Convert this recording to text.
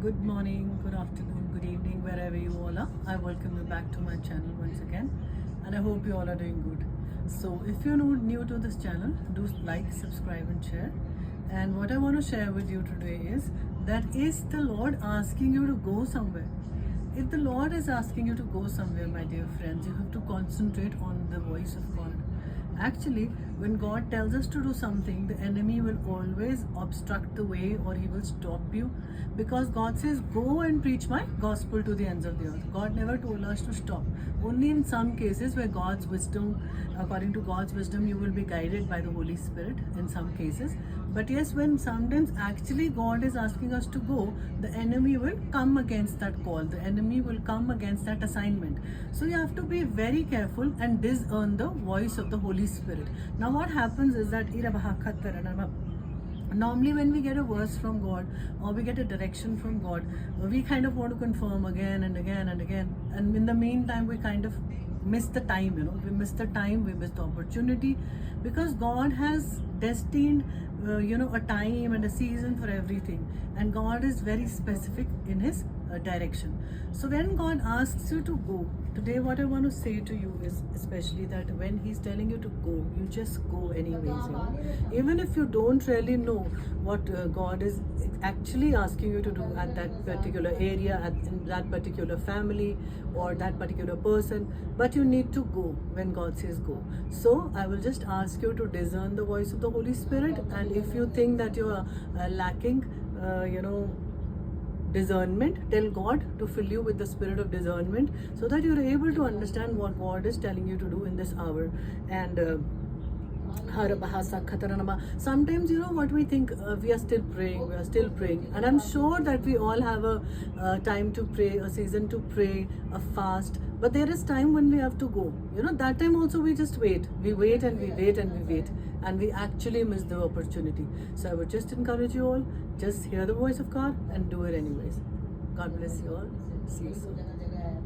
Good morning, good afternoon, good evening, wherever you all are. I welcome you back to my channel once again, and I hope you all are doing good. So, if you're new to this channel, do like, subscribe, and share. And what I want to share with you today is that is the Lord asking you to go somewhere? If the Lord is asking you to go somewhere, my dear friends, you have to concentrate on the voice of God. Actually, when God tells us to do something, the enemy will always obstruct the way or he will stop you, because God says, go and preach my gospel to the ends of the earth. God never told us to stop. Only in some cases where God's wisdom, according to God's wisdom, you will be guided by the Holy Spirit in some cases. But yes, when sometimes actually God is asking us to go, the enemy will come against that call. The enemy will come against that assignment. So you have to be very careful and discern the voice of the Holy Spirit. Now what happens is that normally when we get a verse from God or we get a direction from God, we kind of want to confirm again and again and again. And in the meantime, we kind of miss the time, we miss the time, we miss the opportunity, because God has destined a time and a season for everything, and God is very specific in his direction. So when God asks you to go today, what I want to say to you is especially that when he's telling you to go, you just go anyways, even if you don't really know what God is actually asking you to do at that particular area, in that particular family or that particular person, but you need to go when God says go. So I will just ask you to discern the voice of the Holy Spirit, and if you think that you are lacking discernment, tell God to fill you with the spirit of discernment, so that you're able to understand what God is telling you to do in this hour. And sometimes what we think, we are still praying, and I'm sure that we all have a time to pray, a season to pray, a fast, but there is time when we have to go. That time also we just wait and we wait and we actually miss the opportunity. So I would just encourage you all, just hear the voice of God and do it anyways. God bless you all. See you soon.